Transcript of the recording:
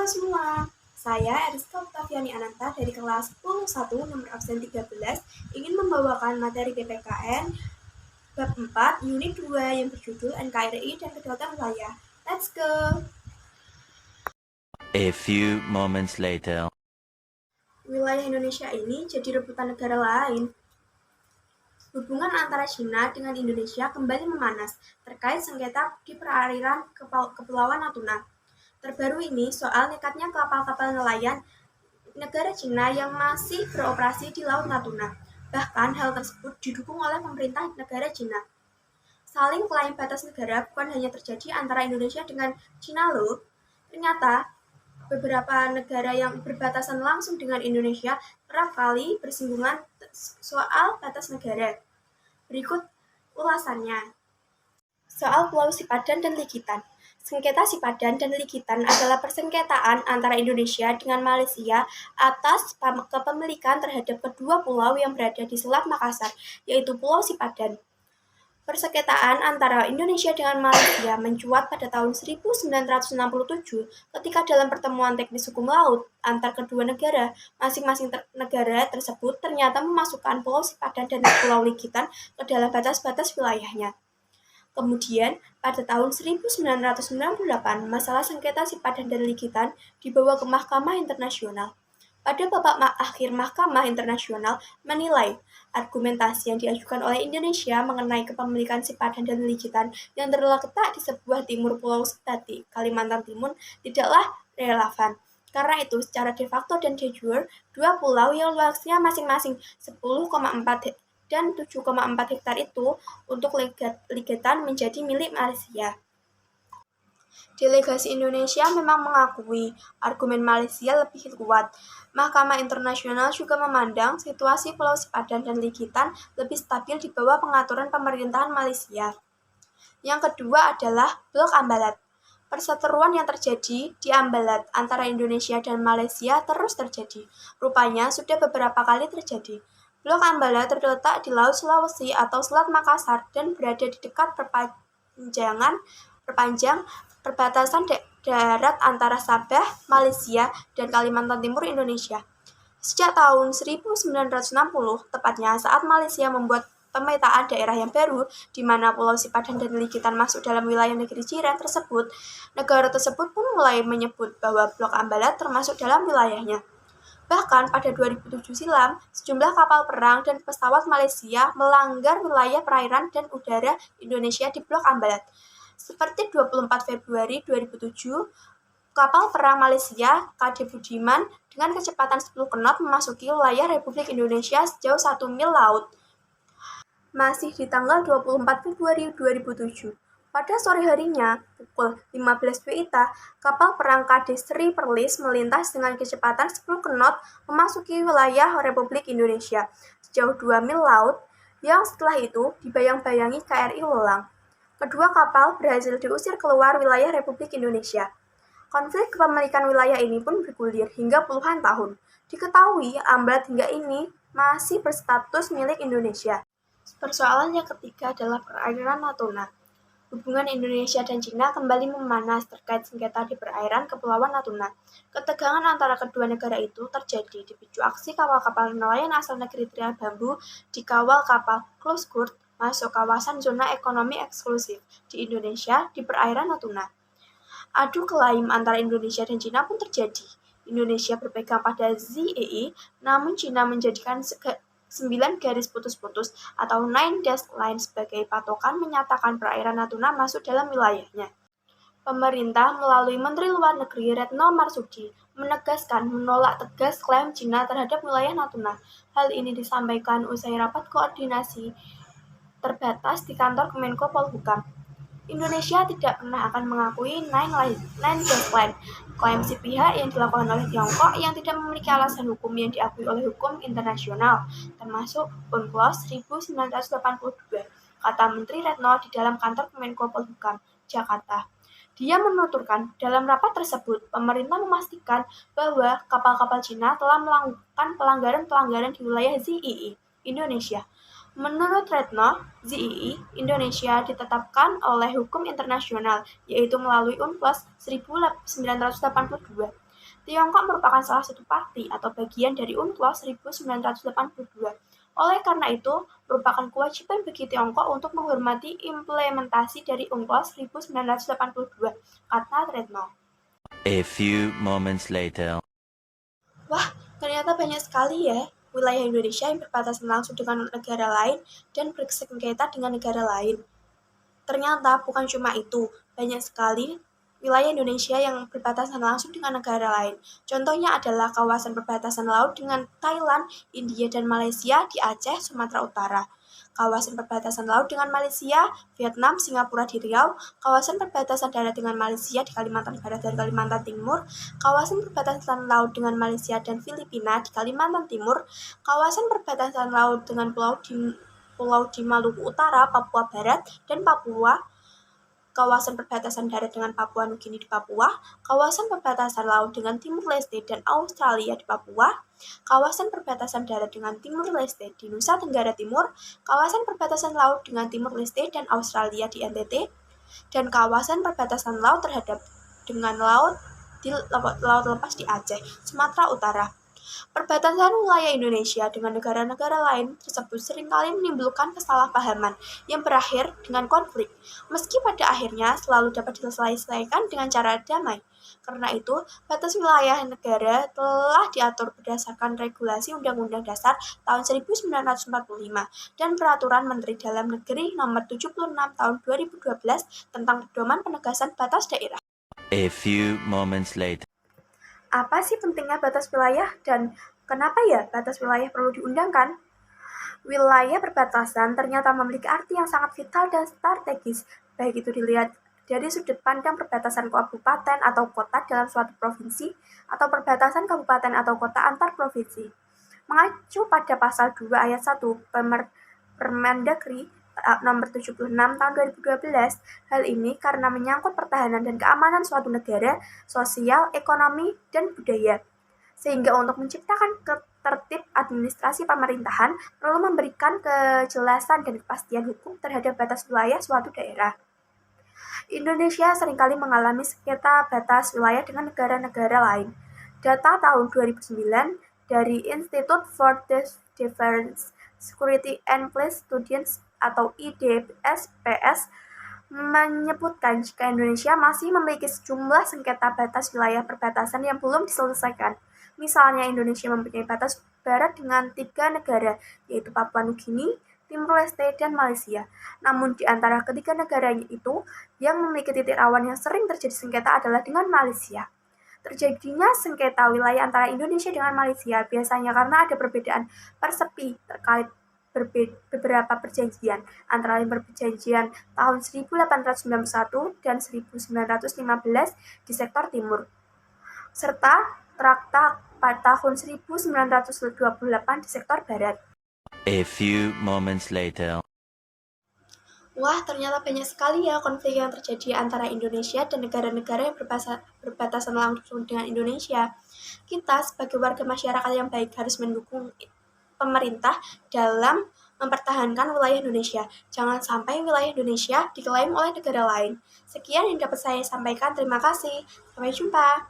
Halo semua, saya Eriska Oktaviani Ananta dari kelas 1 nomor absen 13 ingin membawakan materi PPKN bab 4 unit 2 yang berjudul NKRI dan Kedaulatan Wilayah. Let's go! A few moments later. Wilayah Indonesia ini jadi rebutan negara lain. Hubungan antara China dengan Indonesia kembali memanas terkait sengketa di perairan Kepulauan Natuna. Terbaru ini soal nekatnya kapal-kapal nelayan negara Cina yang masih beroperasi di Laut Natuna. Bahkan hal tersebut didukung oleh pemerintah negara Cina. Saling klaim batas negara bukan hanya terjadi antara Indonesia dengan Cina loh. Ternyata beberapa negara yang berbatasan langsung dengan Indonesia kerap kali bersinggungan soal batas negara. Berikut ulasannya. Soal Pulau Sipadan dan Likitan. Sengketa Sipadan dan Likitan adalah persengketaan antara Indonesia dengan Malaysia atas kepemilikan terhadap kedua pulau yang berada di Selat Makassar, yaitu Pulau Sipadan. Persengketaan antara Indonesia dengan Malaysia mencuat pada tahun 1967 ketika dalam pertemuan teknis hukum laut antar kedua negara, masing-masing negara tersebut ternyata memasukkan Pulau Sipadan dan Pulau Likitan ke dalam batas-batas wilayahnya. Kemudian, pada tahun 1998, masalah sengketa Sipadan dan Likitan dibawa ke Mahkamah Internasional. Pada babak akhir Mahkamah Internasional menilai argumentasi yang diajukan oleh Indonesia mengenai kepemilikan Sipadan dan Likitan yang terletak di sebuah timur Pulau Sebati, Kalimantan Timur, tidaklah relevan. Karena itu, secara de facto dan de jure, dua pulau yang luasnya masing-masing 10,4 dan 7,4 hektar itu untuk Likitan menjadi milik Malaysia. Delegasi Indonesia memang mengakui argumen Malaysia lebih kuat. Mahkamah Internasional juga memandang situasi Pulau Sipadan dan Likitan lebih stabil di bawah pengaturan pemerintahan Malaysia. Yang kedua adalah Blok Ambalat. Perseteruan yang terjadi di Ambalat antara Indonesia dan Malaysia terus terjadi. Rupanya sudah beberapa kali terjadi. Blok Ambalat terletak di Laut Sulawesi atau Selat Makassar dan berada di dekat perpanjang perbatasan darat antara Sabah, Malaysia, dan Kalimantan Timur, Indonesia. Sejak tahun 1960, tepatnya saat Malaysia membuat pemetaan daerah yang baru, di mana Pulau Sipadan dan Likitan masuk dalam wilayah negeri jiran tersebut, negara tersebut pun mulai menyebut bahwa Blok Ambalat termasuk dalam wilayahnya. Bahkan pada 2007 silam, sejumlah kapal perang dan pesawat Malaysia melanggar wilayah perairan dan udara Indonesia di Blok Ambalat. Seperti 24 Februari 2007, kapal perang Malaysia KD Budiman dengan kecepatan 10 knot memasuki wilayah Republik Indonesia sejauh 1 mil laut. Masih di tanggal 24 Februari 2007. Pada sore harinya, pukul 15 WIB, kapal perang KD Sri Perlis melintas dengan kecepatan 10 knot memasuki wilayah Republik Indonesia sejauh 2 mil laut, yang setelah itu dibayang-bayangi KRI Welang. Kedua kapal berhasil diusir keluar wilayah Republik Indonesia. Konflik kepemilikan wilayah ini pun bergulir hingga puluhan tahun. Diketahui Ambalat hingga ini masih berstatus milik Indonesia. Persoalan yang ketiga adalah perairan Natuna. Hubungan Indonesia dan Cina kembali memanas terkait sengketa di perairan Kepulauan Natuna. Ketegangan antara kedua negara itu terjadi dipicu aksi kapal-kapal nelayan asal negeri Tirai Bambu dikawal kapal Close Court masuk kawasan zona ekonomi eksklusif di Indonesia di perairan Natuna. Adu klaim antara Indonesia dan Cina pun terjadi. Indonesia berpegang pada ZEE, namun Cina menjadikan 9 garis putus-putus atau 9 dash line sebagai patokan menyatakan perairan Natuna masuk dalam wilayahnya. Pemerintah melalui Menteri Luar Negeri Retno Marsudi menegaskan menolak tegas klaim Cina terhadap wilayah Natuna. Hal ini disampaikan usai rapat koordinasi terbatas di kantor Kemenko Polhukam. Indonesia tidak pernah akan mengakui Nine Dash Line, klaim si pihak yang dilakukan oleh Tiongkok yang tidak memiliki alasan hukum yang diakui oleh hukum internasional, termasuk UNCLOS 1982, kata Menteri Retno di dalam kantor Kemenko Polhukam, Jakarta. Dia menuturkan, dalam rapat tersebut, pemerintah memastikan bahwa kapal-kapal Cina telah melakukan pelanggaran-pelanggaran di wilayah ZEE, Indonesia. Menurut Retno, ZEE Indonesia ditetapkan oleh hukum internasional, yaitu melalui UNCLOS 1982. Tiongkok merupakan salah satu parti atau bagian dari UNCLOS 1982. Oleh karena itu, merupakan kewajiban bagi Tiongkok untuk menghormati implementasi dari UNCLOS 1982, kata Retno. A few moments later. Wah, ternyata banyak sekali ya wilayah Indonesia yang berbatasan langsung dengan negara lain dan bersengketa dengan negara lain. Ternyata bukan cuma itu, banyak sekali wilayah Indonesia yang berbatasan langsung dengan negara lain. Contohnya adalah kawasan perbatasan laut dengan Thailand, India, dan Malaysia di Aceh, Sumatera Utara. Kawasan perbatasan laut dengan Malaysia, Vietnam, Singapura di Riau, kawasan perbatasan darat dengan Malaysia di Kalimantan Barat dan Kalimantan Timur, kawasan perbatasan laut dengan Malaysia dan Filipina di Kalimantan Timur, kawasan perbatasan laut dengan Pulau di Maluku Utara, Papua Barat, dan Papua, kawasan perbatasan darat dengan Papua Nugini di Papua, kawasan perbatasan laut dengan Timur Leste dan Australia di Papua, kawasan perbatasan darat dengan Timur Leste di Nusa Tenggara Timur, kawasan perbatasan laut dengan Timur Leste dan Australia di NTT, dan kawasan perbatasan laut dengan laut lepas di Aceh, Sumatera Utara. Perbatasan wilayah Indonesia dengan negara-negara lain tersebut seringkali menimbulkan kesalahpahaman yang berakhir dengan konflik, meski pada akhirnya selalu dapat diselesaikan dengan cara damai. Karena itu, batas wilayah negara telah diatur berdasarkan Regulasi Undang-Undang Dasar tahun 1945 dan Peraturan Menteri Dalam Negeri Nomor 76 Tahun 2012 tentang Pedoman Penegasan Batas Daerah. A few moments later. Apa sih pentingnya batas wilayah dan kenapa ya batas wilayah perlu diundangkan? Wilayah perbatasan ternyata memiliki arti yang sangat vital dan strategis, baik itu dilihat dari sudut pandang perbatasan kabupaten atau kota dalam suatu provinsi atau perbatasan kabupaten atau kota antar provinsi. Mengacu pada pasal 2 ayat 1 Permendagri nomor 76 tahun 2012, hal ini karena menyangkut pertahanan dan keamanan suatu negara, sosial, ekonomi, dan budaya. Sehingga untuk menciptakan tertib administrasi pemerintahan perlu memberikan kejelasan dan kepastian hukum terhadap batas wilayah suatu daerah. Indonesia seringkali mengalami sengketa batas wilayah dengan negara-negara lain. Data tahun 2009 dari Institute for Defense Security and Peace Studies atau IDSPS menyebutkan jika Indonesia masih memiliki sejumlah sengketa batas wilayah perbatasan yang belum diselesaikan. Misalnya Indonesia mempunyai batas barat dengan 3 negara, yaitu Papua Nugini, Timor Leste, dan Malaysia. Namun di antara ketiga negaranya itu, yang memiliki titik rawan yang sering terjadi sengketa adalah dengan Malaysia. Terjadinya sengketa wilayah antara Indonesia dengan Malaysia biasanya karena ada perbedaan persepi terkait beberapa perjanjian, antara lain perjanjian tahun 1891 dan 1915 di sektor timur, serta Traktat tahun 1928 di sektor barat. A few moments later. Wah, ternyata banyak sekali ya konflik yang terjadi antara Indonesia dan negara-negara yang berbatasan langsung dengan Indonesia. Kita sebagai warga masyarakat yang baik harus mendukung pemerintah dalam mempertahankan wilayah Indonesia. Jangan sampai wilayah Indonesia diklaim oleh negara lain. Sekian yang dapat saya sampaikan. Terima kasih. Sampai jumpa.